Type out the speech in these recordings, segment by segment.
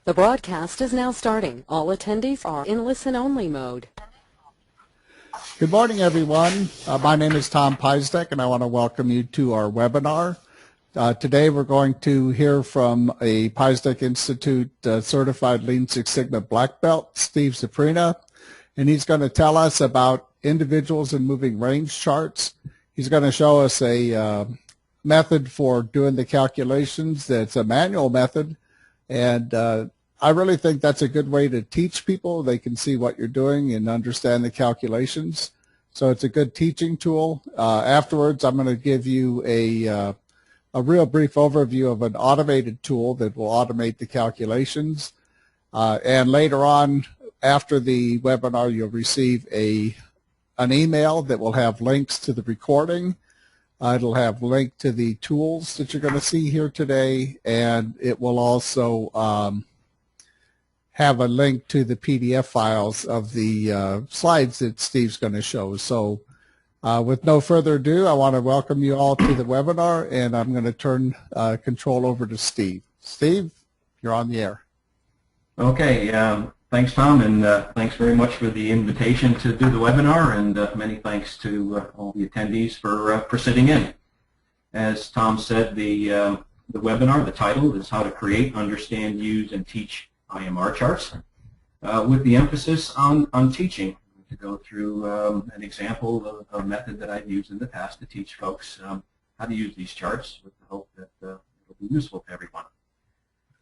The broadcast is now starting. All attendees are in listen-only mode. Good morning, everyone. My name is Tom Pyzdek, and I want to welcome you to our webinar. Today, we're going to hear from a Pyzdek Institute certified Lean Six Sigma Black Belt, Steve Czupryna, and he's going to tell us about individuals and moving range charts. He's going to show us a method for doing the calculations that's a manual method, and I really think that's a good way to teach people. They can see what you're doing and understand the calculations. So it's a good teaching tool. Afterwards, I'm going to give you a real brief overview of an automated tool that will automate the calculations. And later on, after the webinar, you'll receive an email that will have links to the recording. It'll have link to the tools that you're going to see here today, and it will also have a link to the PDF files of the slides that Steve's going to show. So with no further ado, I want to welcome you all to the webinar, and I'm going to turn control over to Steve. Steve, you're on the air. Okay, thanks, Tom, and thanks very much for the invitation to do the webinar, and many thanks to all the attendees for sitting in. As Tom said, the webinar, the title is How to Create, Understand, Use, and Teach IMR Charts, with the emphasis on teaching. To go through an example of a method that I've used in the past to teach folks how to use these charts, with the hope that it'll be useful to everyone.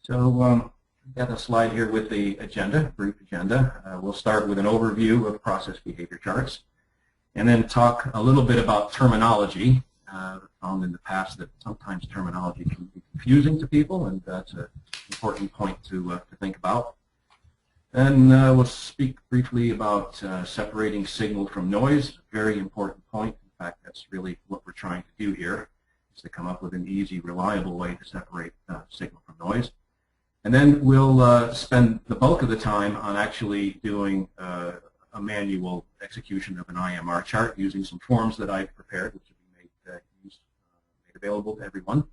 So I've got a slide here with the agenda, brief agenda. We'll start with an overview of process behavior charts, and then talk a little bit about terminology. I've found in the past that sometimes terminology can be confusing to people, and that's an important point to think about. Then we'll speak briefly about separating signal from noise, a very important point. In fact, that's really what we're trying to do here, is to come up with an easy, reliable way to separate signal from noise. And then we'll spend the bulk of the time on actually doing a manual execution of an IMR chart using some forms that I've prepared, which will be made available to everyone.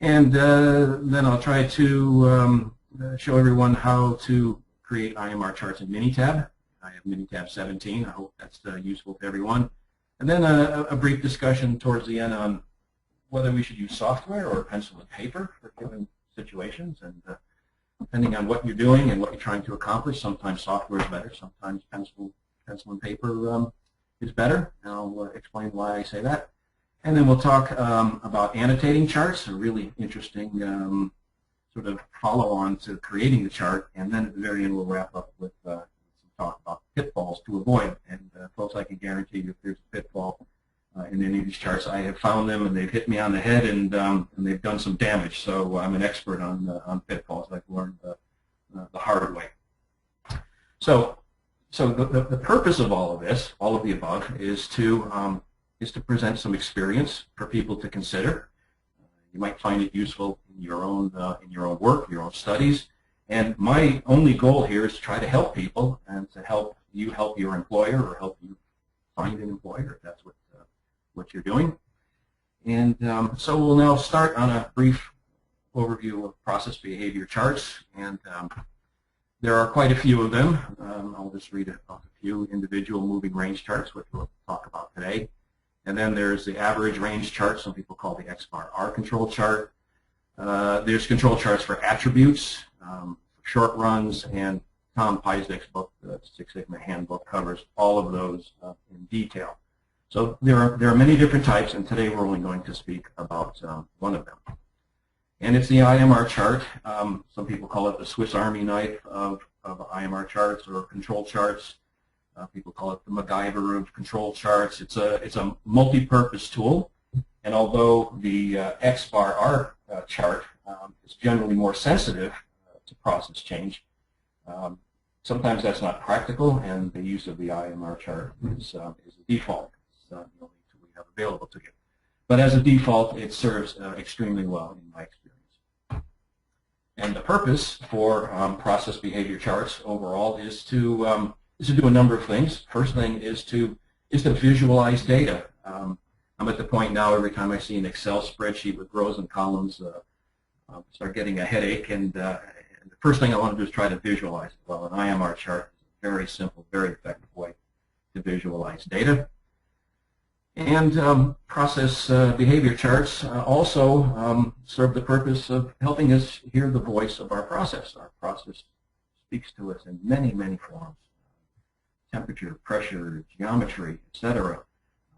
And then I'll try to show everyone how to create IMR charts in Minitab. I have Minitab 17. I hope that's useful to everyone. And then a brief discussion towards the end on whether we should use software or pencil and paper for given situations. And depending on what you're doing and what you're trying to accomplish, sometimes software is better, sometimes pencil and paper is better. And I'll explain why I say that. And then we'll talk about annotating charts, a really interesting sort of follow-on to creating the chart, and then at the very end we'll wrap up with some talk about pitfalls to avoid. And folks, I can guarantee you if there's a pitfall in any of these charts, I have found them and they've hit me on the head, and they've done some damage. So I'm an expert on pitfalls. I've learned the hard way. So the purpose of all of this, all of the above, is to present some experience for people to consider. You might find it useful in your own work, your own studies. And my only goal here is to try to help people and to help you help your employer, or help you find an employer if that's what you're doing. And so we'll now start on a brief overview of process behavior charts. And there are quite a few of them. I'll just read off a few individual moving range charts, which we'll talk about today. And then there's the average range chart, some people call the XMR control chart. There's control charts for attributes, short runs, and Tom Pyzdek's book, the Six Sigma Handbook, covers all of those in detail. So there are many different types, and today we're only going to speak about one of them. And it's the IMR chart. Some people call it the Swiss Army knife of IMR charts or control charts. People call it the MacGyver of control charts. It's a multi-purpose tool, and although the XBAR chart is generally more sensitive to process change, sometimes that's not practical, and the use of the IMR chart is a default. It's the only tool we have available to you. But as a default, it serves extremely well in my experience. And the purpose for process behavior charts overall is to do a number of things. First thing is to visualize data. I'm at the point now, every time I see an Excel spreadsheet with rows and columns, start getting a headache, and And the first thing I want to do is try to visualize it. Well, an IMR chart is a very simple, very effective way to visualize data. And process behavior charts also serve the purpose of helping us hear the voice of our process. Our process speaks to us in many, many forms: temperature, pressure, geometry, etc.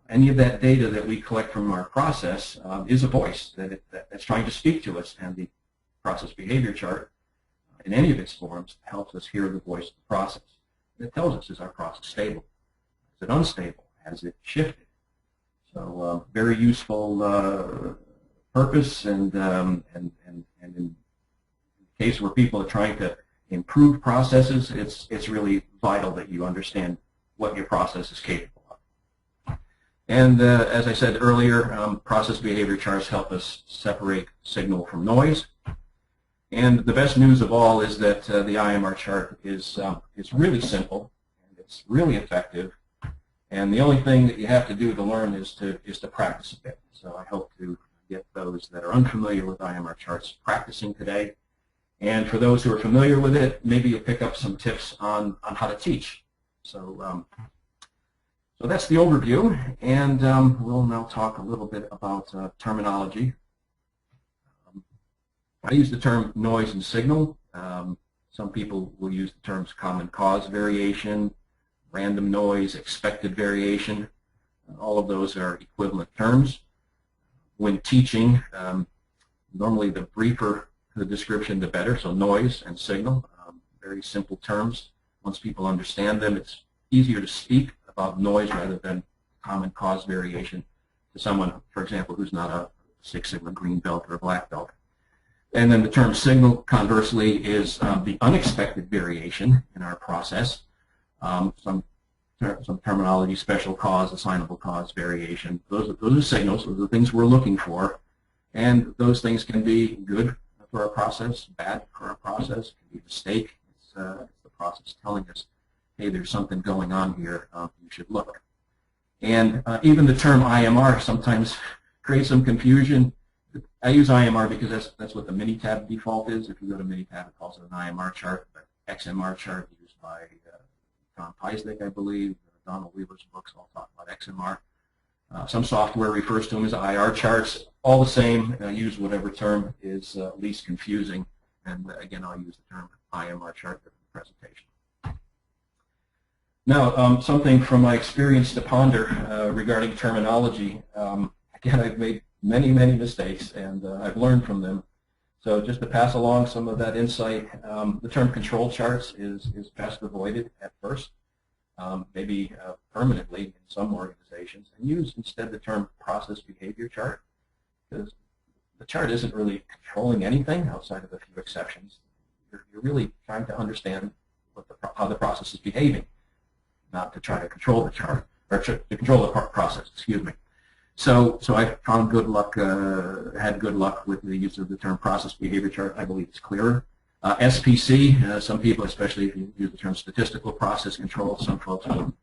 Any of that data that we collect from our process is a voice that's trying to speak to us, and the process behavior chart, in any of its forms, helps us hear the voice of the process. It tells us, is our process stable? Is it unstable? Has it shifted? So very useful purpose, and in the case where people are trying to improve processes, it's really vital that you understand what your process is capable of. And as I said earlier, process behavior charts help us separate signal from noise. And the best news of all is that the IMR chart is really simple, and it's really effective. And the only thing that you have to do to learn is to practice a bit. So I hope to get those that are unfamiliar with IMR charts practicing today. And for those who are familiar with it, maybe you'll pick up some tips on how to teach. So, so that's the overview, and we'll now talk a little bit about terminology. I use the term noise and signal. Some people will use the terms common cause variation, random noise, expected variation. All of those are equivalent terms. When teaching, normally the briefer the description, the better. So noise and signal, very simple terms. Once people understand them, it's easier to speak about noise rather than common cause variation to someone, for example, who's not a Six Sigma green belt or a black belt. And then the term signal, conversely, is the unexpected variation in our process. Some terminology, special cause, assignable cause, variation. Those are signals. Those are the things we're looking for. And those things can be good for our process, bad for our process, it can be a mistake. It's the process telling us, hey, there's something going on here, you should look. And even the term IMR sometimes creates some confusion. I use IMR because that's what the Minitab default is. If you go to Minitab, it calls it an IMR chart. The XMR chart used by Pyzdek, I believe. Donald Wheeler's books all talk about XMR. Some software refers to them as IR charts. All the same, use whatever term is least confusing. And again, I'll use the term IMR chart for the presentation. Now, something from my experience to ponder regarding terminology. Again, I've made many, many mistakes, and I've learned from them. So just to pass along some of that insight, the term control charts is best avoided at first, maybe permanently in some organizations, and use instead the term process behavior chart, because the chart isn't really controlling anything outside of a few exceptions. You're really trying to understand how the process is behaving, not to try to control the chart, or to control the process, excuse me. So I found good luck, had good luck with the use of the term process behavior chart. I believe it's clearer. SPC, some people, especially if you use the term statistical process control, some folks will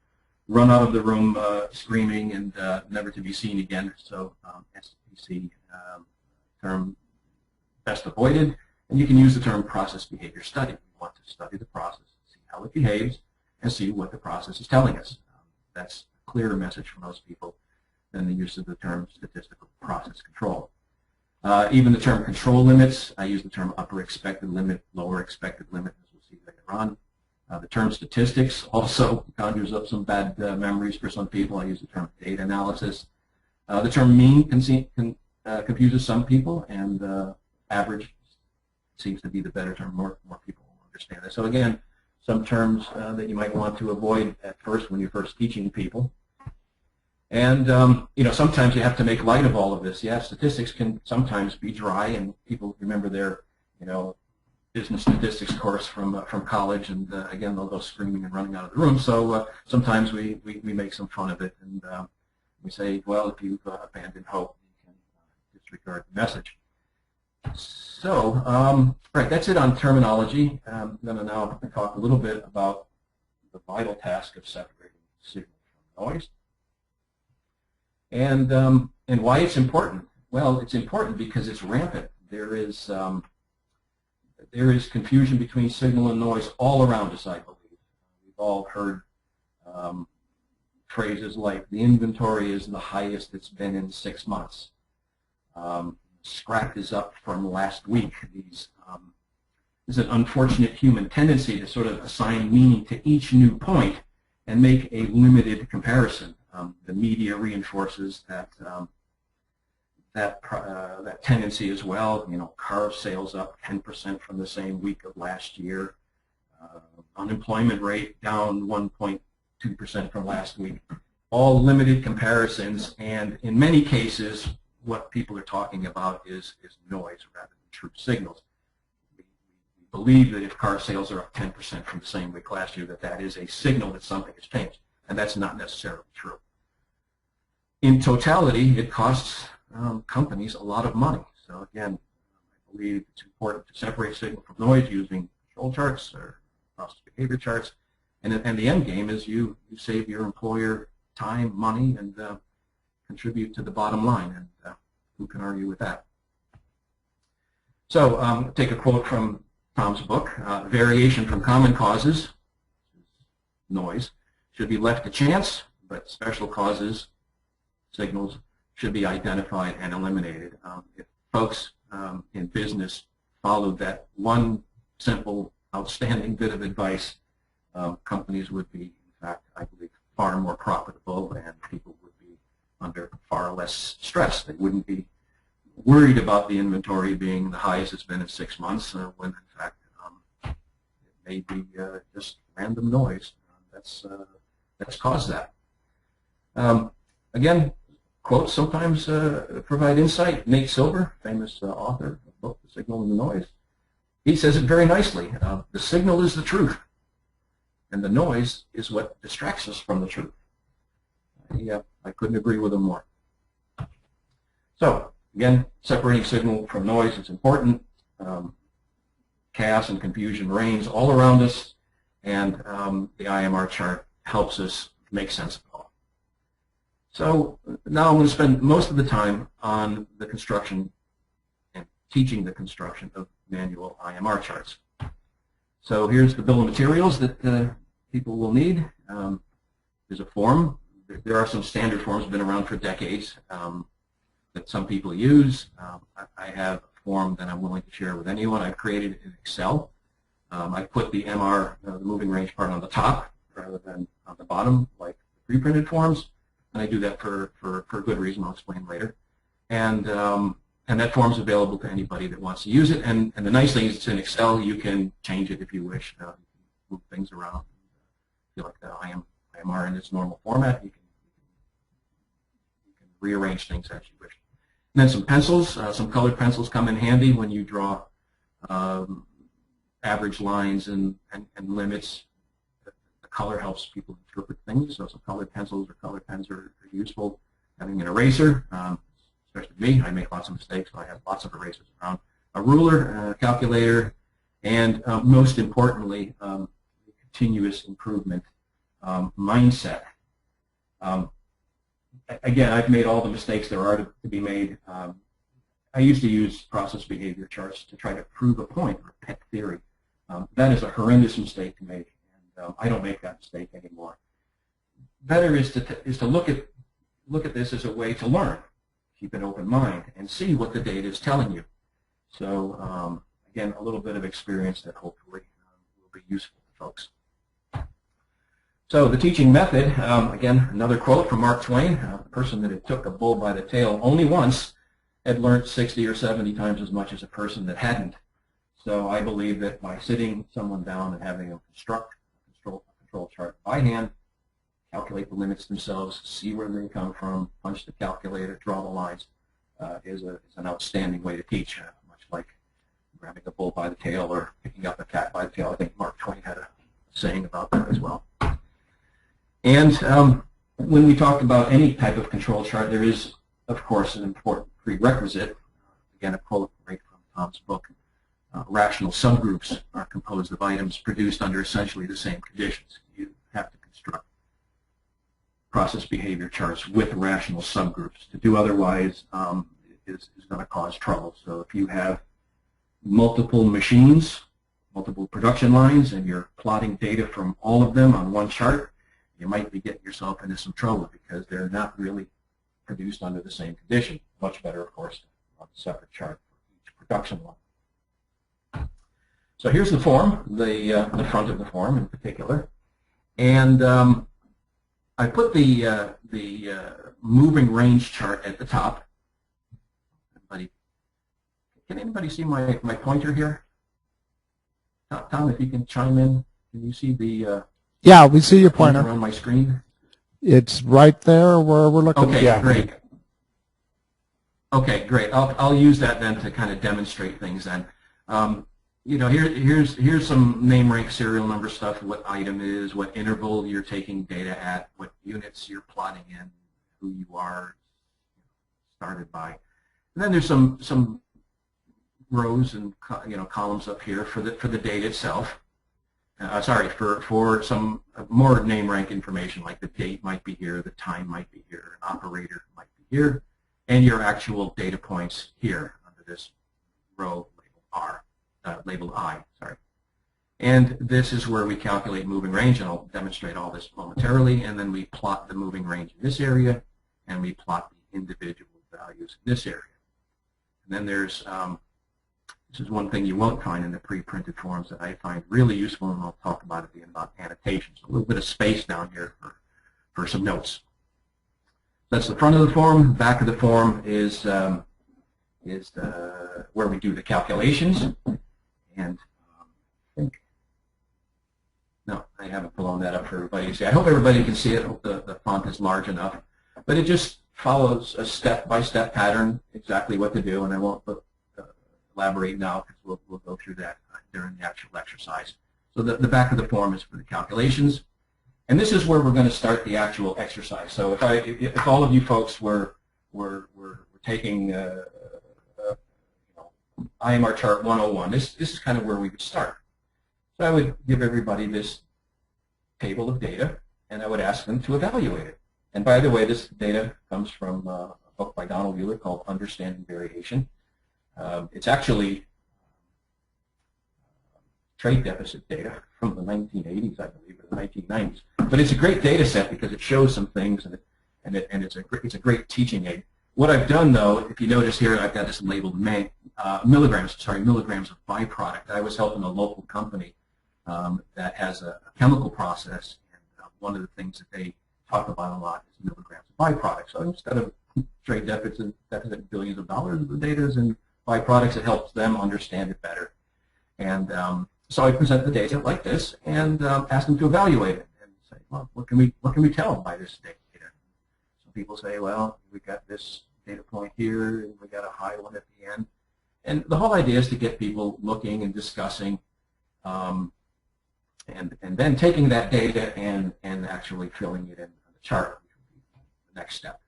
run out of the room screaming and never to be seen again. So SPC term best avoided. And you can use the term process behavior study. You want to study the process, see how it behaves, and see what the process is telling us. That's a clearer message for most people than the use of the term statistical process control. Even the term control limits, I use the term upper expected limit, lower expected limit, as we'll see later on. The term statistics also conjures up some bad memories for some people. I use the term data analysis. The term mean confuses some people, and average seems to be the better term. More people will understand that. So again, some terms that you might want to avoid at first when you're first teaching people. And you know, sometimes you have to make light of all of this. Yeah, statistics can sometimes be dry, and people remember their, you know, business statistics course from college, and again, they'll go screaming and running out of the room. So sometimes we make some fun of it, and we say, well, if you've abandoned hope, you can disregard the message. So, right, that's it on terminology. I'm going to now talk a little bit about the vital task of separating signal from noise. And why it's important? Well, it's important because it's rampant. There is there is confusion between signal and noise all around us, I believe. We've all heard phrases like, the inventory is the highest it's been in 6 months. Scrap is up from last week. There's an unfortunate human tendency to sort of assign meaning to each new point and make a limited comparison. The media reinforces that that tendency as well. You know, car sales up 10% from the same week of last year. Unemployment rate down 1.2% from last week. All limited comparisons, and in many cases, what people are talking about is noise rather than true signals. We believe that if car sales are up 10% from the same week last year, that is a signal that something has changed, and that's not necessarily true. In totality, it costs companies a lot of money. So again, I believe it's important to separate signal from noise using control charts or process behavior charts, and the end game is you save your employer time, money, and contribute to the bottom line, and who can argue with that? So take a quote from Tom's book. Variation from common causes, noise, should be left to chance, but special causes, signals, should be identified and eliminated. If folks in business followed that one simple, outstanding bit of advice, companies would be, in fact, I believe, far more profitable, and people would be under far less stress. They wouldn't be worried about the inventory being the highest it's been in 6 months, when in fact it may be just random noise that's caused that. Again, quotes sometimes provide insight. Nate Silver, famous author of the book The Signal and the Noise, he says it very nicely. The signal is the truth, and the noise is what distracts us from the truth. Yeah, I couldn't agree with him more. So, again, separating signal from noise is important. Chaos and confusion reigns all around us, and the IMR chart helps us make sense of it all. So now I'm going to spend most of the time on the construction and teaching the construction of manual IMR charts. So here's the bill of materials that people will need. There's a form. There are some standard forms that have been around for decades that some people use. I have a form that I'm willing to share with anyone. I've created it in Excel. I put the MR, the moving range part, on the top rather than on the bottom like the pre-printed forms, and I do that for a good reason. I'll explain later. And that form is available to anybody that wants to use it. And the nice thing is it's in Excel. You can change it if you wish. You can move things around. If you like the IMR in its normal format, you can rearrange things as you wish. And then some pencils, some colored pencils come in handy when you draw average lines and limits. The color helps people interpret things, so some colored pencils or colored pens are useful. Having an eraser, especially me, I make lots of mistakes, so I have lots of erasers around. A ruler, a calculator, and most importantly, continuous improvement mindset. Again, I've made all the mistakes there are to be made. I used to use process behavior charts to try to prove a point or pet theory. That is a horrendous mistake to make, and I don't make that mistake anymore. Better is to look at this as a way to learn, keep an open mind, and see what the data is telling you. So again, a little bit of experience that hopefully will be useful to folks. So the teaching method, again, another quote from Mark Twain, the person that had took a bull by the tail only once had learned 60 or 70 times as much as a person that hadn't. So I believe that by sitting someone down and having them construct a control chart by hand, calculate the limits themselves, see where they come from, punch the calculator, draw the lines, is an outstanding way to teach, much like grabbing a bull by the tail or picking up a cat by the tail. I think Mark Twain had a saying about that as well. And when we talk about any type of control chart, there is, of course, an important prerequisite. Again, a quote right from Tom's book. Rational subgroups are composed of items produced under essentially the same conditions. You have to construct process behavior charts with rational subgroups. To do otherwise is going to cause trouble. So if you have multiple machines, multiple production lines, and you're plotting data from all of them on one chart, you might be getting yourself into some trouble because they're not really produced under the same condition. Much better, of course, on a separate chart for each production line. So here's the form, the front of the form in particular, and I put the moving range chart at the top. Can anybody see my pointer here? Tom, if you can chime in, can you see the yeah, we see your pointer on my screen? It's right there where we're looking. Okay, yeah. Great. Okay, great. I'll use that then to kind of demonstrate things then. You know, here's some name, rank, serial number stuff, what item is, what interval you're taking data at, what units you're plotting in, who you are started by. And then there's some rows and columns up here for the data itself. Sorry, for some more name rank information, like the date might be here, the time might be here, an operator might be here, and your actual data points here under this row labeled I. Sorry. And this is where we calculate moving range, and I'll demonstrate all this momentarily. And then we plot the moving range in this area, and we plot the individual values in this area. And then there's this is one thing you won't find in the pre-printed forms that I find really useful, and I'll talk about at the end about annotations. A little bit of space down here for some notes. That's the front of the form. Back of the form is where we do the calculations. And I think, no, I haven't blown that up for everybody to see. I hope everybody can see it. I hope the font is large enough. But it just follows a step-by-step pattern, exactly what to do, and I won't elaborate now because we'll go through that during the actual exercise. So the back of the form is for the calculations, and this is where we're going to start the actual exercise. So if all of you folks were taking IMR chart 101, this is kind of where we would start. So I would give everybody this table of data, and I would ask them to evaluate it. And by the way, this data comes from a book by Donald Wheeler called Understanding Variation. It's actually trade deficit data from the 1980s, I believe, or the 1990s. But it's a great data set because it shows some things, and it's a great teaching aid. What I've done, though, if you notice here, I've got this labeled milligrams of byproduct. I was helping a local company that has a chemical process, and one of the things that they talk about a lot is milligrams of byproduct. So instead of trade deficit billions of dollars, the data is in byproducts. It helps them understand it better. And so I present the data like this and ask them to evaluate it and say, well, what can we tell by this data? Some people say, well, we got this data point here, and we got a high one at the end. And the whole idea is to get people looking and discussing, and then taking that data and actually filling it in the chart, which would be the next step.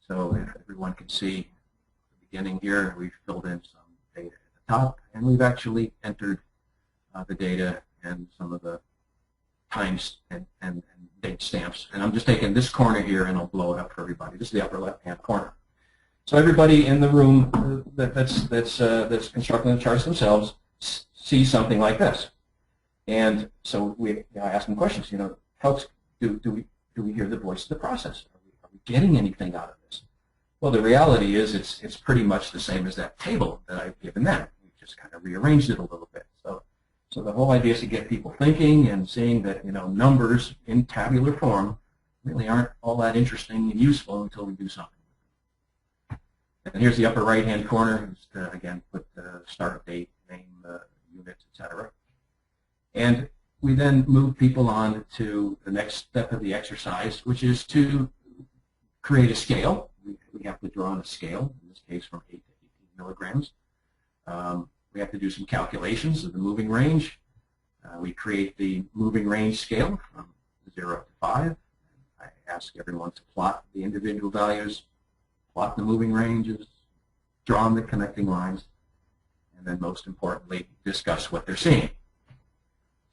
So if everyone can see the beginning here, we've filled in some data at the top, and we've actually entered the data and some of the times and date stamps. And I'm just taking this corner here, and I'll blow it up for everybody. This is the upper left-hand corner. So everybody in the room that's constructing the charts themselves sees something like this. And so I ask them questions. Folks, do we hear the voice of the process? Are we getting anything out of this? Well, the reality is it's pretty much the same as that table that I've given them. We just kind of rearranged it a little bit. So the whole idea is to get people thinking and seeing that numbers in tabular form really aren't all that interesting and useful until we do something. And here's the upper right-hand corner. Just, again, put the start date, name, units, etc. And we then move people on to the next step of the exercise, which is to create a scale. We have to draw on a scale, in this case from 8 to 18 milligrams. We have to do some calculations of the moving range. We create the moving range scale from 0 to 5. I ask everyone to plot the individual values, plot the moving ranges, draw on the connecting lines, and then most importantly, discuss what they're seeing.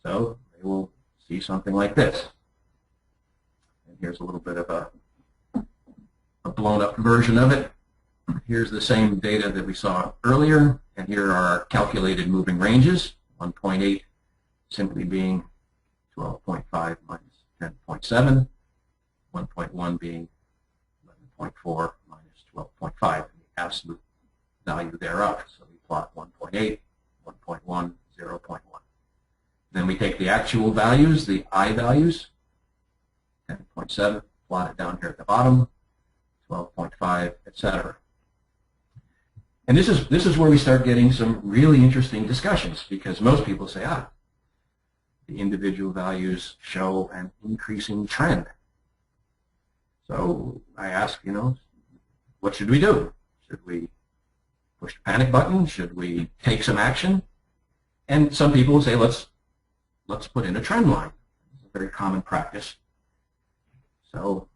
So they will see something like this. And here's a little bit of a blown up version of it. here's the same data that we saw earlier, and here are our calculated moving ranges, 1.8 simply being 12.5 minus 10.7, 1.1 being 11.4 minus 12.5, the absolute value thereof. So we plot 1.8, 1.1, 0.1. Then we take the actual values, the I values, 10.7, plot it down here at the bottom, 12.5, etc. And this is where we start getting some really interesting discussions, because most people say, the individual values show an increasing trend. So I ask, what should we do? Should we push the panic button? Should we take some action? And some people will say, let's put in a trend line. It's a very common practice. So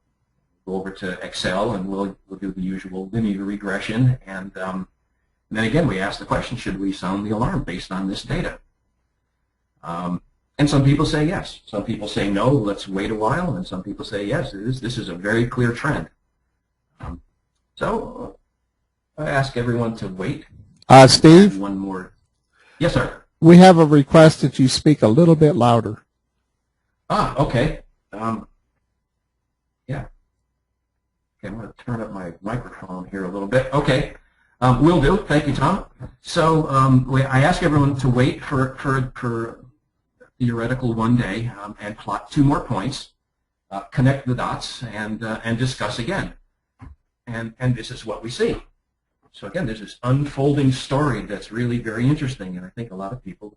go over to Excel and we'll do the usual linear regression, and then again we ask the question, should we sound the alarm based on this data? And some people say yes. Some people say no, let's wait a while, and some people say yes, this is a very clear trend. So I ask everyone to wait. Steve? One more. Yes, sir. We have a request that you speak a little bit louder. Okay. Yeah. Okay, I'm going to turn up my microphone here a little bit. Okay. Will do. Thank you, Tom. So I ask everyone to wait for theoretical 1 day and plot 2 more points, connect the dots, and discuss again. And this is what we see. So again, there's this unfolding story that's really very interesting, and I think a lot of people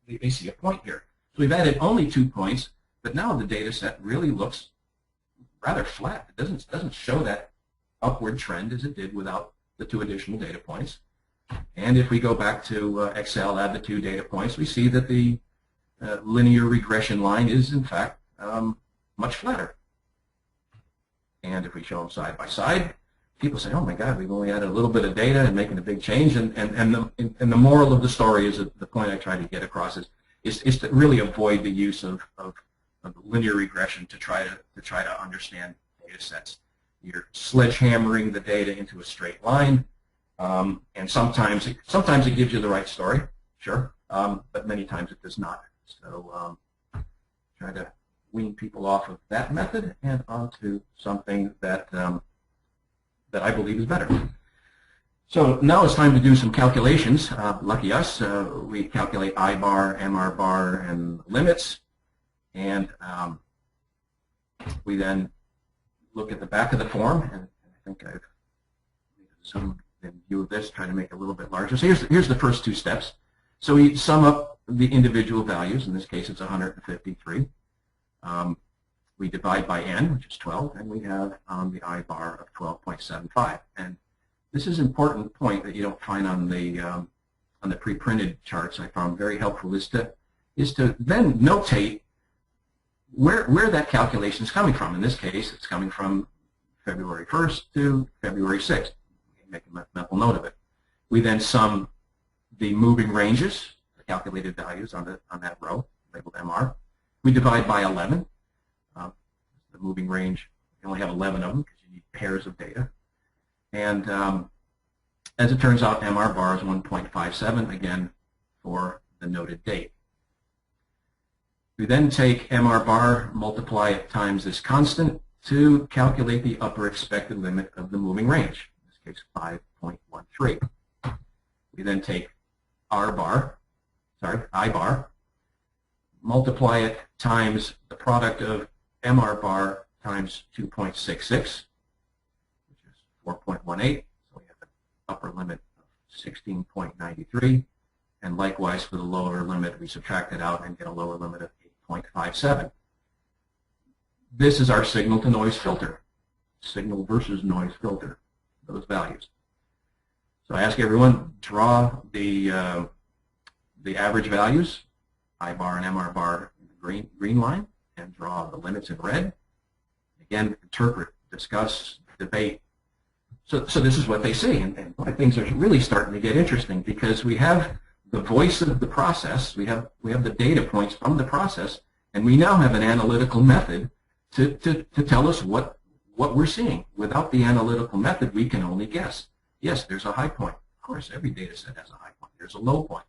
they see a point here. So we've added only 2 points, but now the data set really looks rather flat. It doesn't show that upward trend as it did without the 2 additional data points. And if we go back to Excel, add the 2 data points, we see that the linear regression line is in fact much flatter. And if we show them side by side, people say, oh my God, we've only added a little bit of data and making a big change. And the moral of the story is that the point I try to get across is to really avoid the use of linear regression to try to understand data sets. You're sledgehammering the data into a straight line, and sometimes it gives you the right story, sure, but many times it does not. So try to wean people off of that method and onto something that that I believe is better. So now it's time to do some calculations. Lucky us, we calculate I bar, MR bar, and limits, and we look at the back of the form, and I think I've zoomed in view of this, trying to make it a little bit larger. So here's the first 2 steps. So we sum up the individual values. In this case, it's 153. We divide by n, which is 12, and we have the I bar of 12.75. And this is an important point that you don't find on the pre-printed charts. I found very helpful is to then notate where that calculation is coming from. In this case, it's coming from February 1st to February 6th. Make a mental note of it. We then sum the moving ranges, the calculated values on that row, labeled MR. We divide by 11. The moving range, you only have 11 of them because you need pairs of data. And as it turns out, MR bar is 1.57, again, for the noted date. We then take MR bar, multiply it times this constant to calculate the upper expected limit of the moving range, in this case 5.13. We then take I bar, multiply it times the product of MR bar times 2.66, which is 4.18. So we have an upper limit of 16.93. And likewise for the lower limit, we subtract it out and get a lower limit of 8.57. This is our signal to noise filter, signal versus noise filter, those values. So I ask everyone, draw the average values, I bar and MR bar in the green line, and draw the limits in red. Again, interpret, discuss, debate. So this is what they see, and things are really starting to get interesting because we have the voice of the process, we have the data points from the process, and we now have an analytical method to tell us what what we're seeing. Without the analytical method, we can only guess. Yes, there's a high point. Of course, every data set has a high point. There's a low point.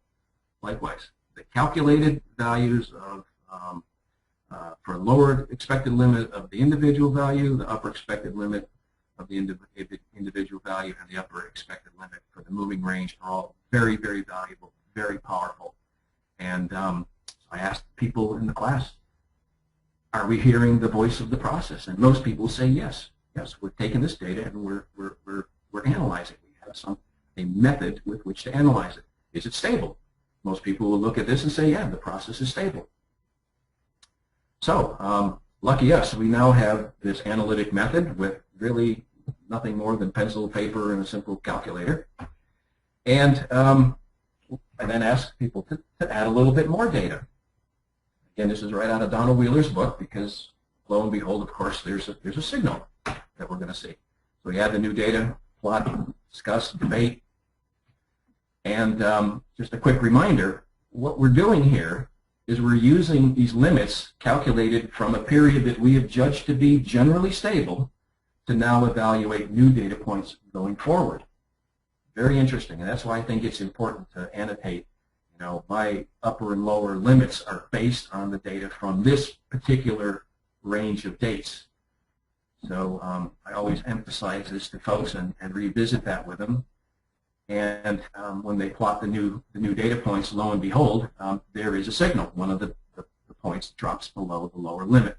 Likewise, the calculated values of for lower expected limit of the individual value, the upper expected limit of the individual value, and the upper expected limit for the moving range are all very, very valuable, very powerful. And I asked people in the class, are we hearing the voice of the process? And most people say yes. Yes, we're taking this data and we're analyzing. We have a method with which to analyze it. Is it stable? Most people will look at this and say, yeah, the process is stable. So, lucky us, we now have this analytic method with really nothing more than pencil, paper, and a simple calculator. And I then asked people to add a little bit more data. Again, this is right out of Donald Wheeler's book because, lo and behold, of course, there's a signal that we're going to see. So we add the new data, plot, discuss, debate. And just a quick reminder, what we're doing here is we're using these limits calculated from a period that we have judged to be generally stable to now evaluate new data points going forward. Very interesting, and that's why I think it's important to annotate. You know, my upper and lower limits are based on the data from this particular range of dates. So I always emphasize this to folks and revisit that with them. And when they plot the new data points, lo and behold, there is a signal. One of the points drops below the lower limit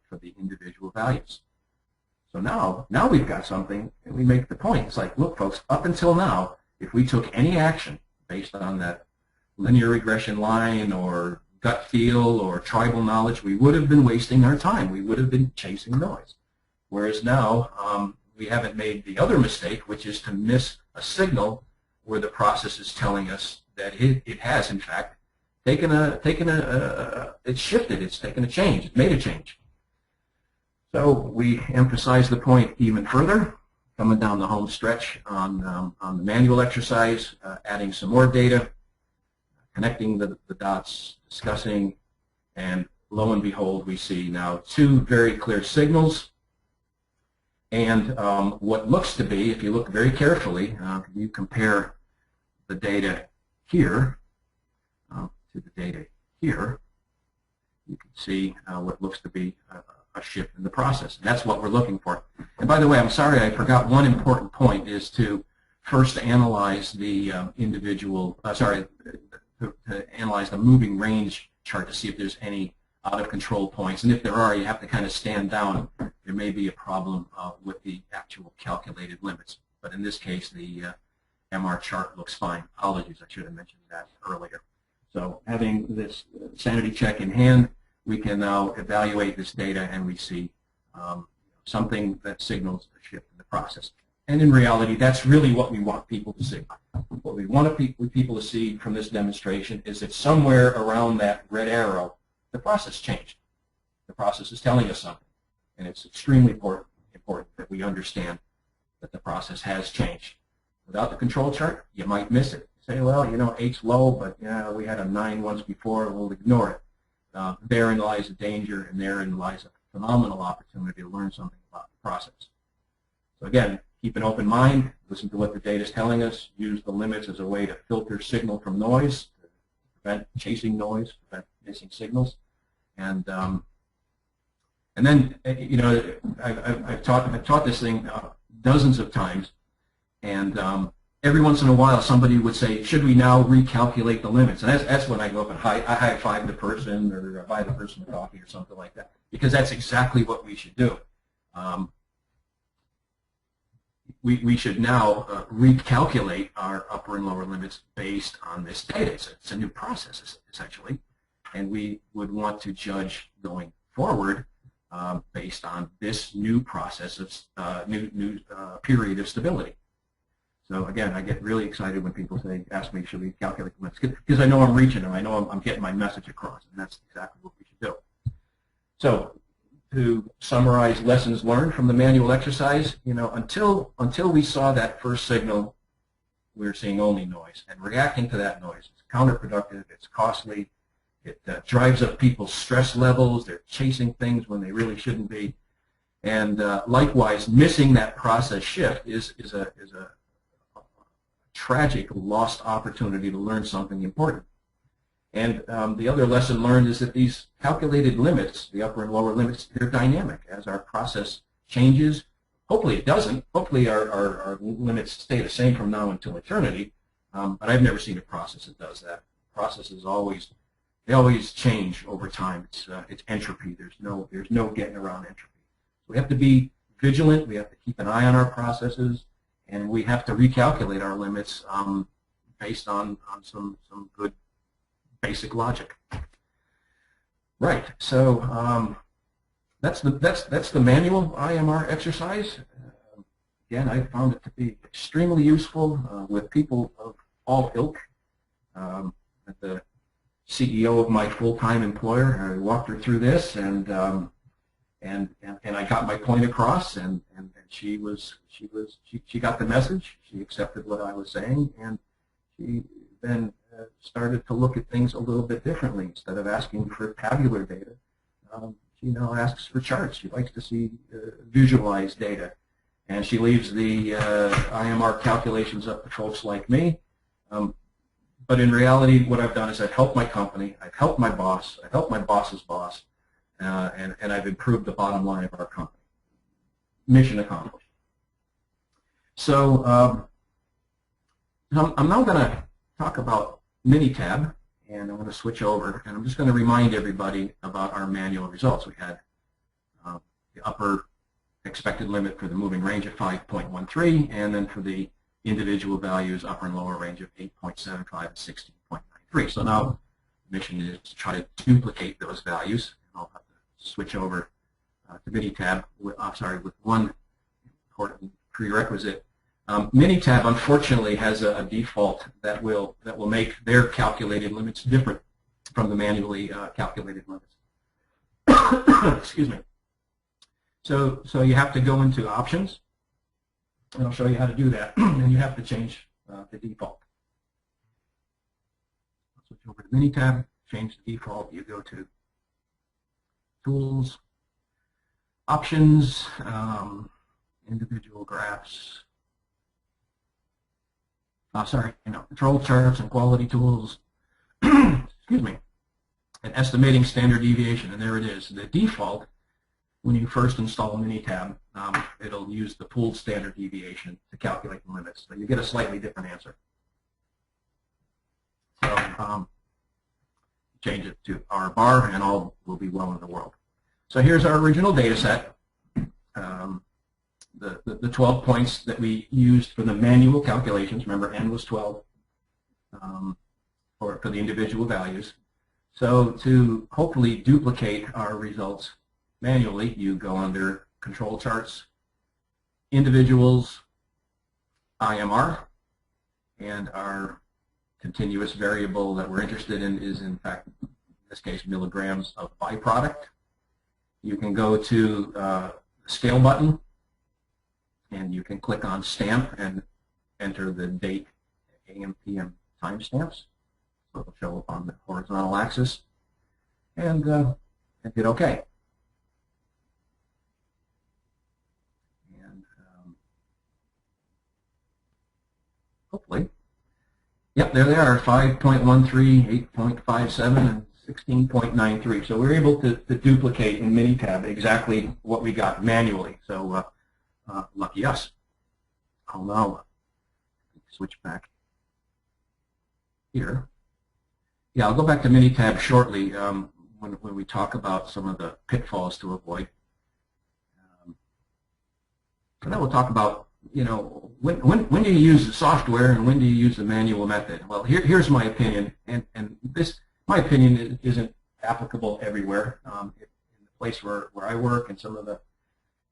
for the individual values. So now we've got something, and we make the point. It's like, look, folks, up until now, if we took any action based on that linear regression line or gut feel or tribal knowledge, we would have been wasting our time. We would have been chasing noise. Whereas now, we haven't made the other mistake, which is to miss a signal where the process is telling us that it has, in fact, it's shifted, it's taken a change, it's made a change. So we emphasize the point even further, coming down the home stretch on the manual exercise, adding some more data, connecting the dots, discussing, and lo and behold, we see now two very clear signals. And what looks to be, if you look very carefully, you compare the data here to the data here, you can see what looks to be a shift in the process. And that's what we're looking for. And by the way, I'm sorry, I forgot one important point is to first analyze the to analyze the moving range chart to see if there's any out of control points. And if there are, you have to kind of stand down. There may be a problem with the actual calculated limits. But in this case, the MR chart looks fine. Apologies, I should have mentioned that earlier. So having this sanity check in hand, we can now evaluate this data and we see something that signals a shift in the process. And in reality, that's really what we want people to see. What we want people to see from this demonstration is that somewhere around that red arrow, the process changed. The process is telling us something. And it's extremely important that we understand that the process has changed. Without the control chart, you might miss it. Say, well, you know, 8's low, but yeah, we had a 9 once before, we'll ignore it. Therein lies a danger, and therein lies a phenomenal opportunity to learn something about the process. So again, keep an open mind, listen to what the data is telling us, use the limits as a way to filter signal from noise, to prevent chasing noise, prevent missing signals. And then, you know, I've taught this thing dozens of times, and every once in a while somebody would say, should we now recalculate the limits? And that's when I go up and I high-five the person or buy the person a coffee or something like that, because that's exactly what we should do. We should now recalculate our upper and lower limits based on this data. It's a new process, essentially, and we would want to judge going forward based on this new process of new period of stability. So again, I get really excited when people ask me, should we calculate the limits? Because I know I'm reaching them. I know I'm getting my message across, and that's exactly what we should do. So to summarize lessons learned from the manual exercise, you know, until we saw that first signal, we were seeing only noise, and reacting to that noise is counterproductive. It's costly. It drives up people's stress levels. They're chasing things when they really shouldn't be. And likewise, missing that process shift is a tragic lost opportunity to learn something important. And the other lesson learned is that these calculated limits, the upper and lower limits, they're dynamic. As our process changes, hopefully it doesn't. Hopefully our limits stay the same from now until eternity. But I've never seen a process that does that. Processes they always change over time. It's entropy. There's no getting around entropy. We have to be vigilant. We have to keep an eye on our processes, and we have to recalculate our limits based on some good basic logic. Right. So that's the manual IMR exercise. Again, I found it to be extremely useful with people of all ilk. At the CEO of my full-time employer, I walked her through this, and I got my point across, and she got the message. She accepted what I was saying, and she then started to look at things a little bit differently. Instead of asking for tabular data, she now asks for charts. She likes to see visualized data, and she leaves the IMR calculations up to folks like me. But in reality, what I've done is I've helped my company, I've helped my boss, I've helped my boss's boss, and I've improved the bottom line of our company. Mission accomplished. So I'm now going to talk about Minitab, and I'm going to switch over, and I'm just going to remind everybody about our manual results. We had the upper expected limit for the moving range of 5.13, and then for the individual values, upper and lower range of 8.75 and 16.93. So now the mission is to try to duplicate those values. I'll have to switch over to Minitab with one important prerequisite. Minitab, unfortunately, has a default that will make their calculated limits different from the manually calculated limits. Excuse me. So you have to go into options, and I'll show you how to do that. And you have to change the default. I'll switch over to Minitab, change the default. You go to Tools, Options, Individual Graphs. Control Charts and Quality Tools. Excuse me. And Estimating Standard Deviation, and there it is. The default, when you first install Minitab, it'll use the pooled standard deviation to calculate the limits. So you get a slightly different answer. So change it to R bar, and all will be well in the world. So here's our original data set. The 12 points that we used for the manual calculations. Remember, N was 12 for the individual values. So to hopefully duplicate our results manually, you go under Control Charts, Individuals, IMR, and our continuous variable that we're interested in is, in fact, in this case, milligrams of byproduct. You can go to the Scale button, and you can click on Stamp and enter the date, AM, PM timestamps. So it'll show up on the horizontal axis, and hit OK. And hopefully, yep, there they are, 5.13, 8.57, and 16.93. So we're able to duplicate in Minitab exactly what we got manually. So lucky us. I'll now switch back here. Yeah, I'll go back to Minitab shortly when we talk about some of the pitfalls to avoid. And then we'll talk about, when do you use the software and when do you use the manual method? Well, here's my opinion, and my opinion isn't applicable everywhere. In the place where I work and some of the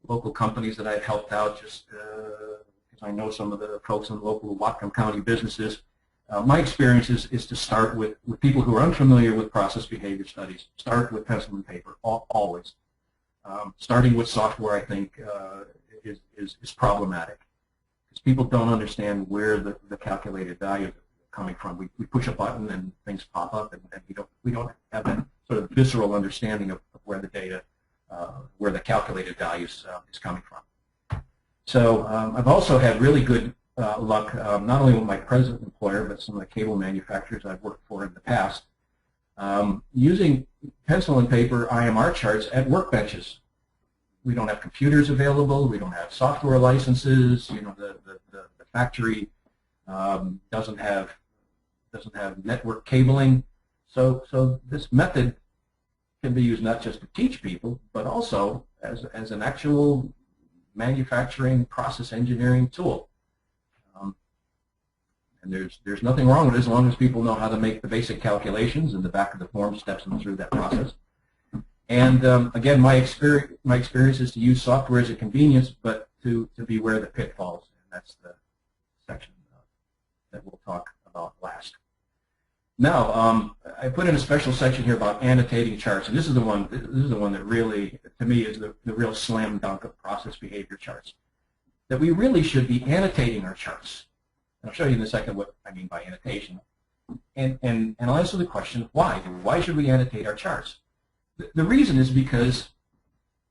local companies that I've helped out, just because I know some of the folks in local Whatcom County businesses, my experience is to start with people who are unfamiliar with process behavior studies. Start with pencil and paper, always. Starting with software, I think, is problematic, because people don't understand where the calculated values are coming from. We push a button and things pop up, and we don't have that sort of visceral understanding of where the data where the calculated values is coming from. So I've also had really good luck, not only with my present employer, but some of the cable manufacturers I've worked for in the past, using pencil and paper IMR charts at workbenches. We don't have computers available. We don't have software licenses. You know, the factory doesn't have network cabling. So this method can be used not just to teach people, but also as an actual manufacturing process engineering tool. And there's nothing wrong with it as long as people know how to make the basic calculations, and the back of the form steps them through that process. And again, my experience is to use software as a convenience, but to beware the pitfalls. And that's the section that we'll talk about last. Now, I put in a special section here about annotating charts, and this is the one that really, to me, is the real slam dunk of process behavior charts. That we really should be annotating our charts. And I'll show you in a second what I mean by annotation. And I'll answer the question, why? Why should we annotate our charts? The reason is because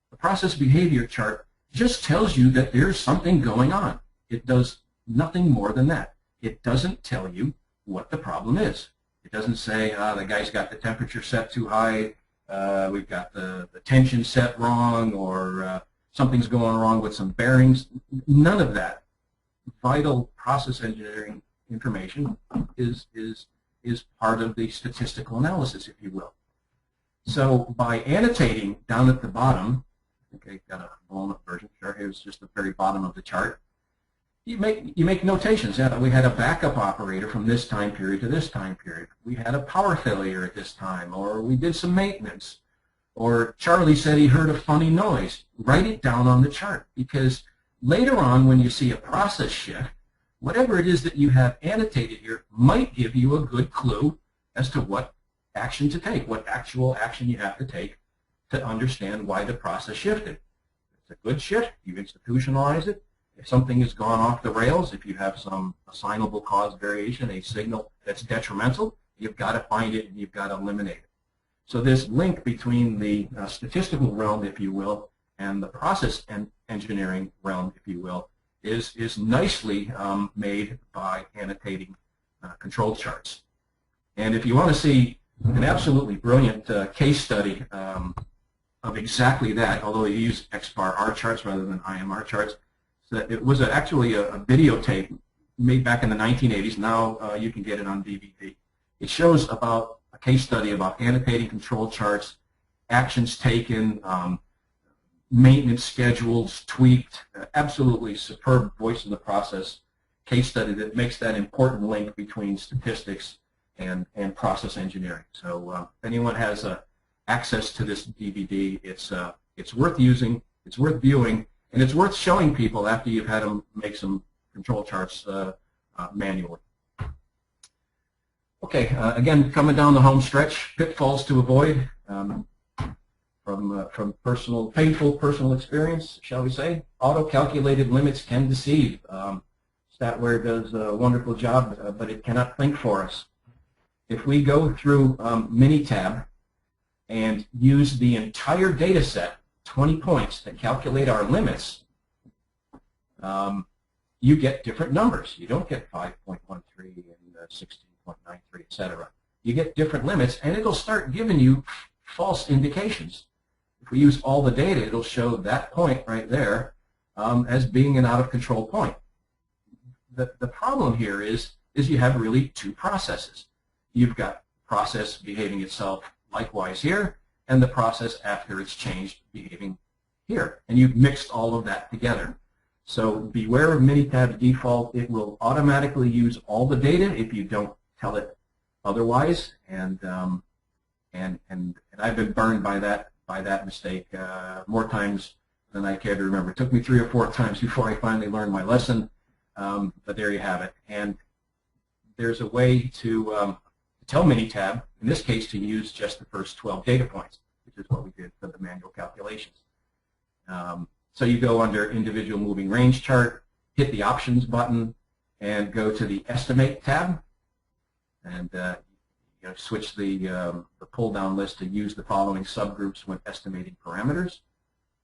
the process behavior chart just tells you that there's something going on. It does nothing more than that. It doesn't tell you what the problem is. It doesn't say, the guy's got the temperature set too high, we've got the tension set wrong, or something's going wrong with some bearings. None of that vital process engineering information is part of the statistical analysis, if you will. So by annotating down at the bottom, okay, got a blown up version. Sure, here's just the very bottom of the chart. You make notations. Yeah, we had a backup operator from this time period to this time period. We had a power failure at this time, or we did some maintenance, or Charlie said he heard a funny noise. Write it down on the chart, because later on when you see a process shift, whatever it is that you have annotated here might give you a good clue as to what action to take, what actual action you have to take to understand why the process shifted. If it's a good shift, you institutionalize it. If something has gone off the rails, if you have some assignable cause variation, a signal that's detrimental, you've got to find it and you've got to eliminate it. So this link between the statistical realm, if you will, and the process engineering realm, if you will, is nicely made by annotating control charts. And if you want to see an absolutely brilliant case study of exactly that, although you use XBAR R charts rather than IMR charts, so it was actually a videotape made back in the 1980s. Now you can get it on DVD. It shows about a case study about annotating control charts, actions taken, maintenance schedules tweaked, absolutely superb voice in the process case study that makes that important link between statistics and process engineering. So if anyone has access to this DVD, it's worth using, it's worth viewing, and it's worth showing people after you've had them make some control charts manually. Okay, again, coming down the home stretch, pitfalls to avoid from painful personal experience, shall we say. Auto-calculated limits can deceive. Statware does a wonderful job, but it cannot think for us. If we go through Minitab and use the entire data set, 20 points, to calculate our limits, you get different numbers. You don't get 5.13 and 16.93, etc. You get different limits, and it'll start giving you false indications. If we use all the data, it'll show that point right there as being an out-of-control point. The problem here is you have really two processes. You've got process behaving itself likewise here, and the process after it's changed behaving here. And you've mixed all of that together. So beware of Minitab's default. It will automatically use all the data if you don't tell it otherwise. And I've been burned by that mistake more times than I care to remember. It took me 3 or 4 times before I finally learned my lesson. But there you have it. And there's a way to tell Minitab, in this case, to use just the first 12 data points, which is what we did for the manual calculations. So you go under individual moving range chart, hit the options button, and go to the estimate tab, and switch the pull-down list to use the following subgroups when estimating parameters.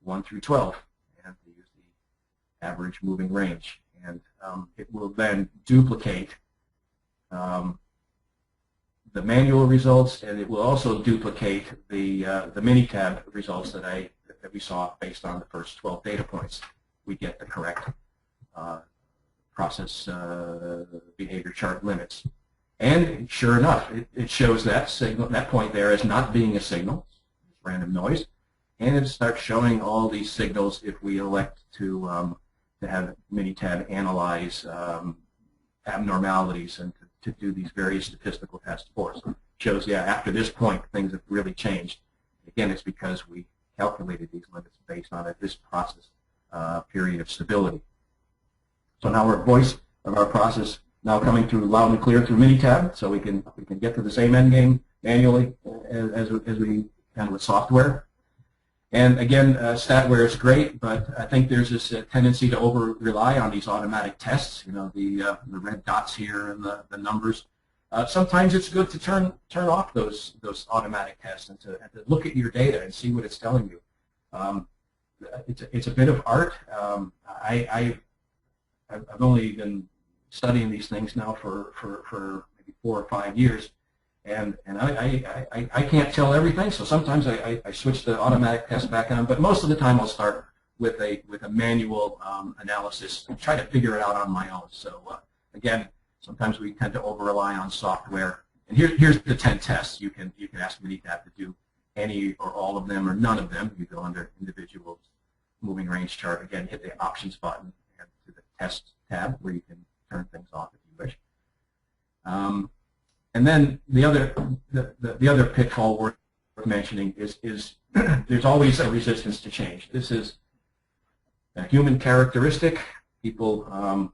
1 through 12, and we use the average moving range. And it will then duplicate the manual results, and it will also duplicate the Minitab results that we saw based on the first 12 data points. We get the correct process behavior chart limits. And sure enough, it shows that signal, that point there as not being a signal, random noise, and it starts showing all these signals if we elect to have Minitab analyze abnormalities and to do these various statistical tests for us. It shows, yeah, after this point, things have really changed. Again, it's because we calculated these limits based on this process period of stability. So now our voice of our process now coming through loud and clear through Minitab, so we can get to the same end game manually as we can with software. And again, statware is great, but I think there's this tendency to over-rely on these automatic tests. You know, the red dots here and the numbers. Sometimes it's good to turn off those automatic tests and to look at your data and see what it's telling you. It's a bit of art. I've only been studying these things now for maybe 4 or 5 years, and I can't tell everything. So sometimes I switch the automatic test back on, but most of the time I'll start with a manual analysis and try to figure it out on my own. So again, sometimes we tend to over rely on software. And here's the 10 tests. You can ask Minitab to do any or all of them or none of them. You go under individual moving range chart. Again, hit the options button and to the test tab where you can turn things off if you wish. And then the other pitfall worth mentioning is there's always a resistance to change. This is a human characteristic. People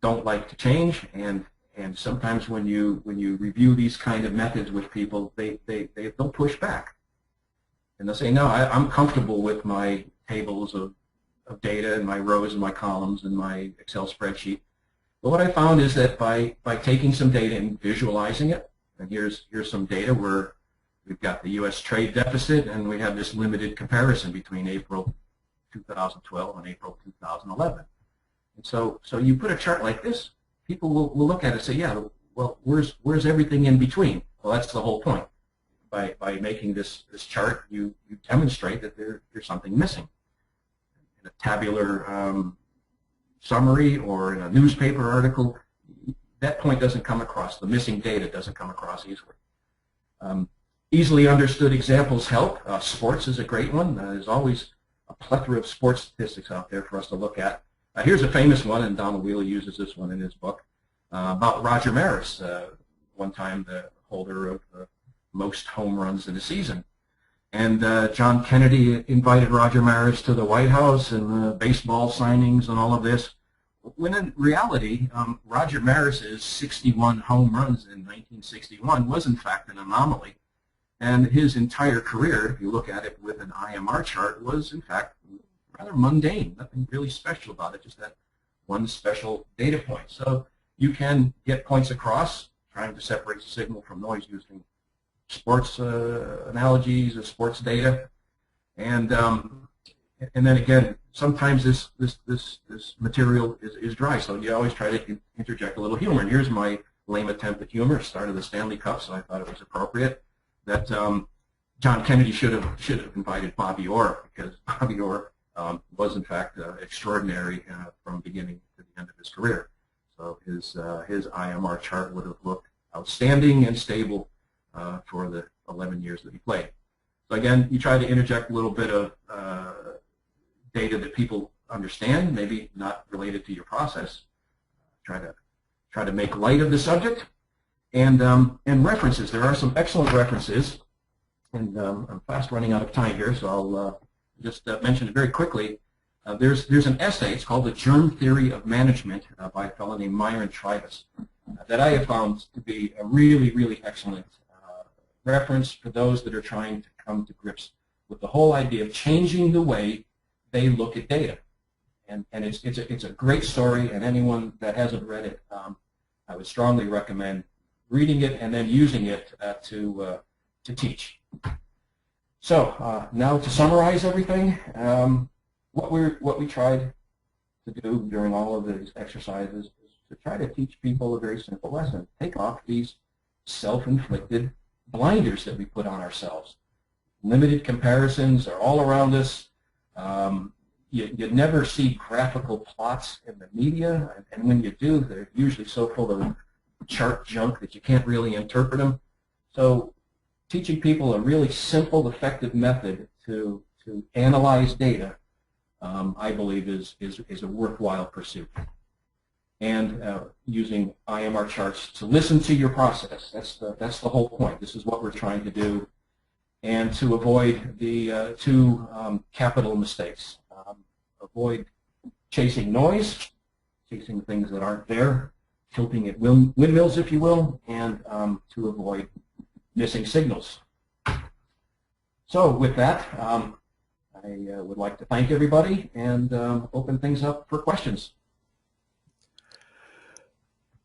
don't like to change, and sometimes when you review these kind of methods with people, they'll push back, and they'll say, no, I'm comfortable with my tables of data and my rows and my columns and my Excel spreadsheet. But what I found is that by taking some data and visualizing it, and here's some data where we've got the U.S. trade deficit, and we have this limited comparison between April 2012 and April 2011. And so you put a chart like this, people will look at it and say, yeah, well, where's everything in between? Well, that's the whole point. By making this chart, you demonstrate that there's something missing. In a tabular summary or in a newspaper article, that point doesn't come across. The missing data doesn't come across easily. Easily understood examples help. Sports is a great one. There's always a plethora of sports statistics out there for us to look at. Here's a famous one, and Donald Wheeler uses this one in his book, about Roger Maris, one time the holder of most home runs in a season. And John Kennedy invited Roger Maris to the White House and baseball signings and all of this, when in reality, Roger Maris's 61 home runs in 1961 was in fact an anomaly. And his entire career, if you look at it with an IMR chart, was in fact rather mundane, nothing really special about it, just that one special data point. So you can get points across, trying to separate the signal from noise using sports analogies or sports data, and then again, sometimes this material is dry, so you always try to interject a little humor. And here's my lame attempt at humor. Started the Stanley Cup, so I thought it was appropriate that John Kennedy should have invited Bobby Orr, because Bobby Orr was in fact extraordinary from beginning to the end of his career. So his IMR chart would have looked outstanding and stable for the 11 years that he played. So again, you try to interject a little bit of data that people understand, maybe not related to your process. Try to make light of the subject, and references. There are some excellent references, and I'm fast running out of time here, so I'll just mention it very quickly. There's an essay. It's called "The Germ Theory of Management" by a fellow named Myron Trivas, that I have found to be a really, really excellent reference for those that are trying to come to grips with the whole idea of changing the way they look at data. And it's a great story, and anyone that hasn't read it, I would strongly recommend reading it and then using it to teach. So now to summarize everything, what we tried to do during all of these exercises is to try to teach people a very simple lesson. Take off these self-inflicted blinders that we put on ourselves. Limited comparisons are all around us. You never see graphical plots in the media, and when you do, they're usually so full of chart junk that you can't really interpret them. So teaching people a really simple, effective method to analyze data, I believe, is a worthwhile pursuit. And using IMR charts to listen to your process. That's the whole point. This is what we're trying to do, and to avoid the two capital mistakes. Avoid chasing noise, chasing things that aren't there, tilting at windmills, if you will, and to avoid missing signals. So with that, I would like to thank everybody and open things up for questions.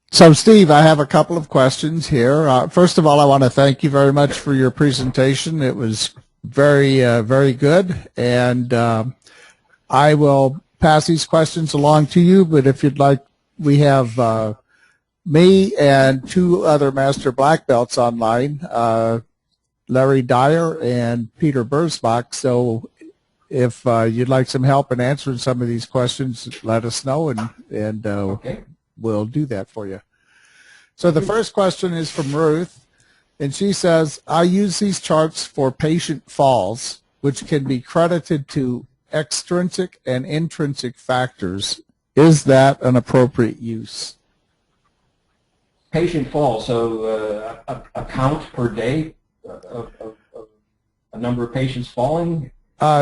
So, Steve, I have a couple of questions here. First of all, I want to thank you very much for your presentation. It was very, very good, and I will pass these questions along to you, but if you'd like, we have me and two other Master Black Belts online, Larry Dyer and Peter Bursbach. So if you'd like some help in answering some of these questions, let us know, and Okay. we'll do that for you. So the first question is from Ruth, and she says, I use these charts for patient falls, which can be credited to extrinsic and intrinsic factors. Is that an appropriate use? Patient falls, so a count per day of a number of patients falling?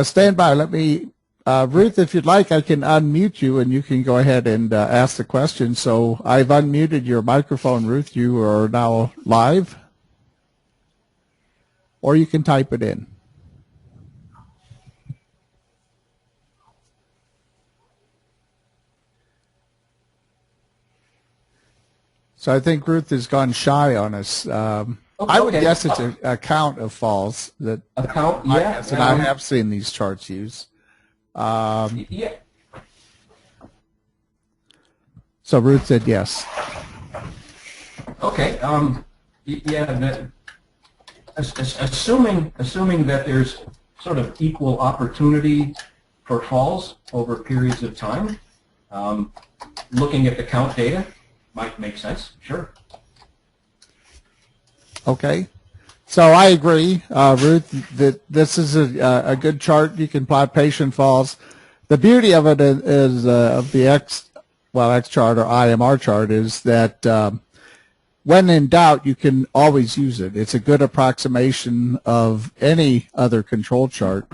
Stand by. Let me, Ruth, if you'd like, I can unmute you and you can go ahead and ask the question. So I've unmuted your microphone, Ruth. You are now live. Or you can type it in. So I think Ruth has gone shy on us. I would guess it's a count of falls that A count, yeah. and I have seen these charts used. Yeah. So Ruth said yes. Okay. Yeah. Assuming that there's sort of equal opportunity for falls over periods of time, looking at the count data might make sense. Sure. Okay. So I agree, Ruth, that this is a good chart. You can plot patient falls. The beauty of it is of the X chart or IMR chart is that when in doubt, you can always use it. It's a good approximation of any other control chart.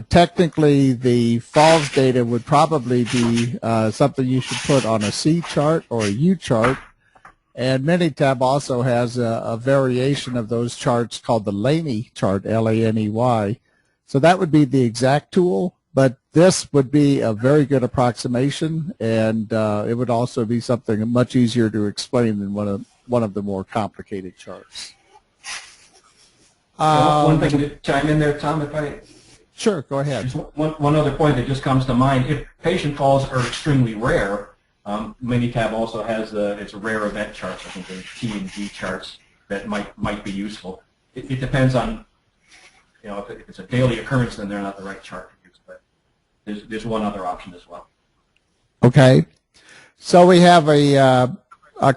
Technically, the falls data would probably be something you should put on a C chart or a U chart. And Minitab also has a variation of those charts called the Laney chart, L-A-N-E-Y. So that would be the exact tool, but this would be a very good approximation, and it would also be something much easier to explain than one of the more complicated charts. One thing to chime in there, Tom, if I... Sure, go ahead. Just one other point that just comes to mind. If patient falls are extremely rare, Minitab also has it's a rare event charts. I think there's T and G charts that might be useful. It depends on, if it's a daily occurrence, then they're not the right chart to use. But there's one other option as well. Okay, so we have a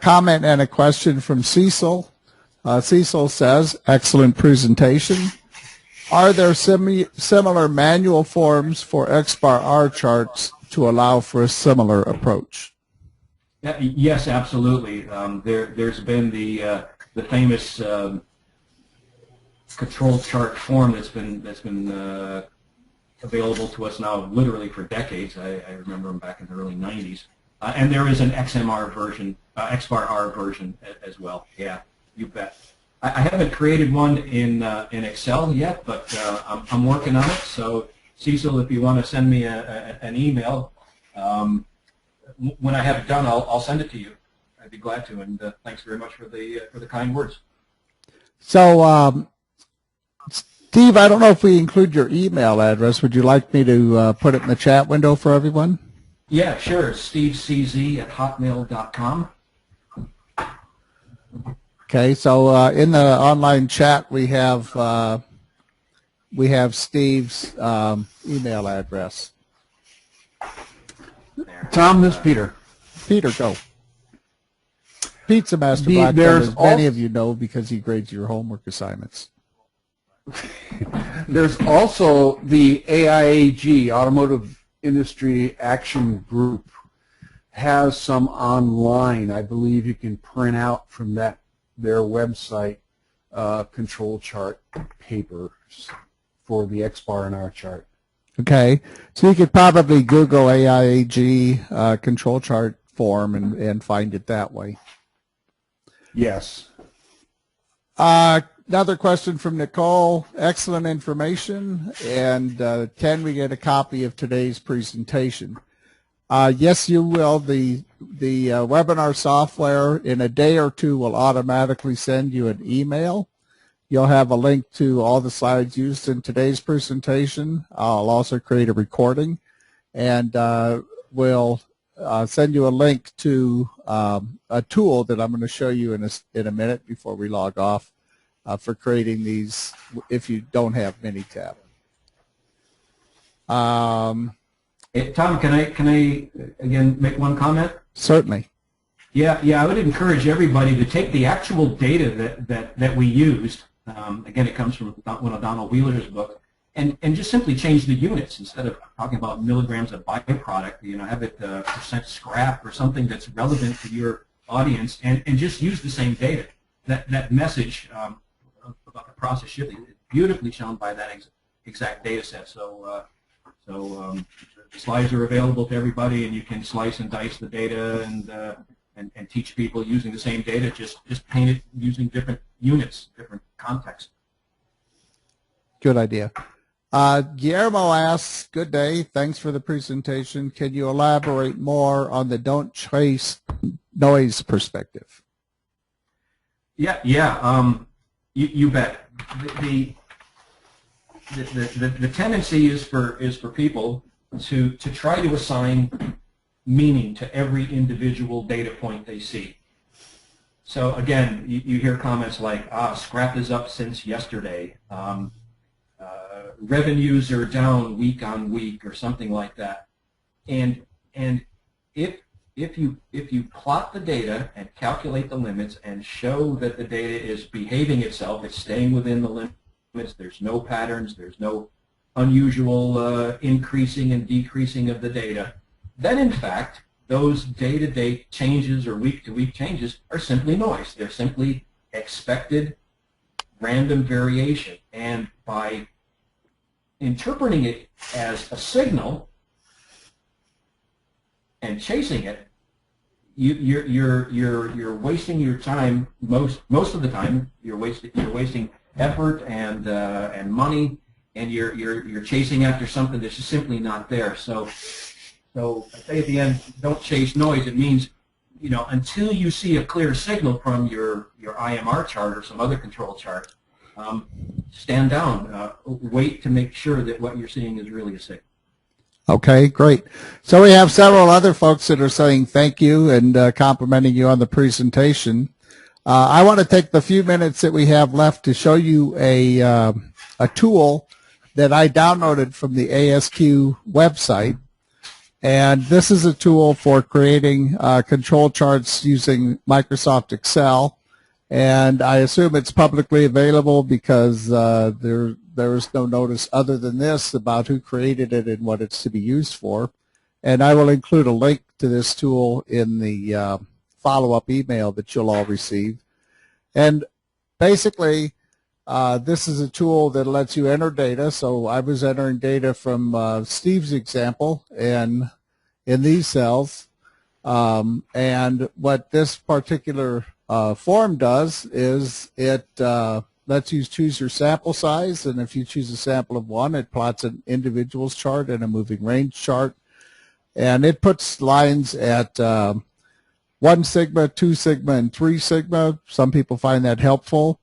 comment and a question from Cecil. Cecil says, "Excellent presentation. Are there similar manual forms for XBAR R charts to allow for a similar approach?" Yes, absolutely. There's been the famous control chart form that's been available to us now literally for decades. I remember them back in the early 90s. And there is an XMR version, XBAR R version as well. Yeah, you bet. I haven't created one in Excel yet, but I'm working on it. So Cecil, if you want to send me an email, when I have it done, I'll send it to you. I'd be glad to, and thanks very much for the kind words. So Steve, I don't know if we include your email address. Would you like me to put it in the chat window for everyone? Yeah, sure. stevecz@hotmail.com. Okay, so in the online chat we have Steve's email address. Tom, this is Peter. Peter, go. Pizza Master Black, as many of you know, because he grades your homework assignments. There's also the AIAG, Automotive Industry Action Group, has some online. I believe you can print out from their website control chart papers for the X bar and R chart. Okay, so you could probably Google AIAG control chart form and find it that way. Yes. Another question from Nicole. Excellent information. And can we get a copy of today's presentation? Yes, you will. The webinar software in a day or two will automatically send you an email. You'll have a link to all the slides used in today's presentation. I'll also create a recording, and we'll send you a link to a tool that I'm going to show you in a minute before we log off for creating these if you don't have Minitab. Hey, Tom, can I again make one comment? Certainly. Yeah, I would encourage everybody to take the actual data that we used. Again, it comes from one of Donald Wheeler's book, and just simply change the units instead of talking about milligrams of byproduct. Have it percent scrap or something that's relevant to your audience, and just use the same data. That message about the process shifting is beautifully shown by that exact data set. So the slides are available to everybody, and you can slice and dice the data and teach people using the same data. Just paint it using different units, different context. Good idea. Guillermo asks, good day, thanks for the presentation. Can you elaborate more on the don't chase noise perspective? Yeah, you bet. The tendency is for people to try to assign meaning to every individual data point they see. So again, you hear comments like, scrap is up since yesterday, revenues are down week on week, or something like that. And if you plot the data and calculate the limits and show that the data is behaving itself, it's staying within the limits, there's no patterns, there's no unusual increasing and decreasing of the data, then in fact those day-to-day changes or week-to-week changes are simply noise. They're simply expected random variation. And by interpreting it as a signal and chasing it, you're wasting your time. Most of the time, you're wasting effort and money, and you're chasing after something that's just simply not there. So I say at the end, don't chase noise. It means, until you see a clear signal from your IMR chart or some other control chart, stand down. Wait to make sure that what you're seeing is really a signal. Okay, great. So we have several other folks that are saying thank you and complimenting you on the presentation. I want to take the few minutes that we have left to show you a tool that I downloaded from the ASQ website. And this is a tool for creating control charts using Microsoft Excel. And I assume it's publicly available because there is no notice other than this about who created it and what it's to be used for. And I will include a link to this tool in the follow-up email that you'll all receive. And basically, this is a tool that lets you enter data. So I was entering data from Steve's example and in these cells. And what this particular form does is it lets you choose your sample size, and if you choose a sample of 1, it plots an individuals chart and a moving range chart, and it puts lines at 1 sigma, 2 sigma, and 3 sigma. Some people find that helpful,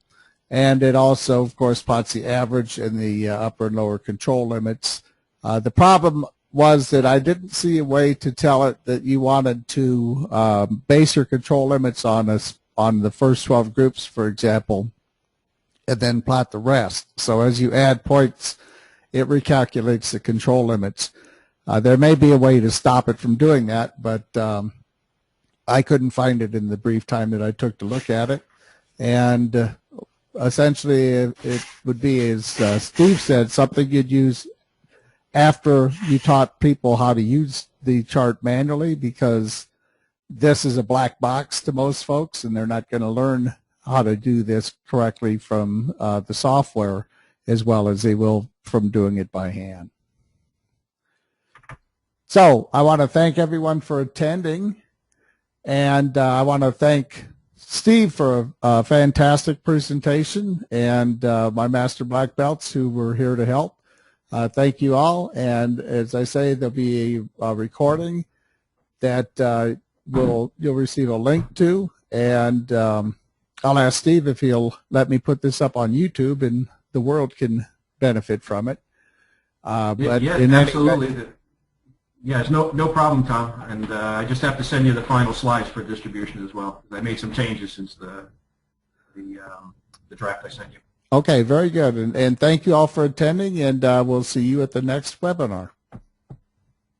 And it also, of course, plots the average and the upper and lower control limits. The problem was that I didn't see a way to tell it that you wanted to base your control limits on the first 12 groups, for example, and then plot the rest. So as you add points, it recalculates the control limits. There may be a way to stop it from doing that, but I couldn't find it in the brief time that I took to look at it. And essentially, it would be, as Steve said, something you'd use after you taught people how to use the chart manually, because this is a black box to most folks, and they're not going to learn how to do this correctly from the software as well as they will from doing it by hand. So I want to thank everyone for attending, and I want to thank Steve for a fantastic presentation, and my Master Black Belts who were here to help. Thank you all, and as I say, there'll be a recording that you'll receive a link to, and I'll ask Steve if he'll let me put this up on YouTube, and the world can benefit from it. But yeah, absolutely. Yes, no problem, Tom. And I just have to send you the final slides for distribution as well. I made some changes since the draft I sent you. Okay, very good. And thank you all for attending, and we'll see you at the next webinar.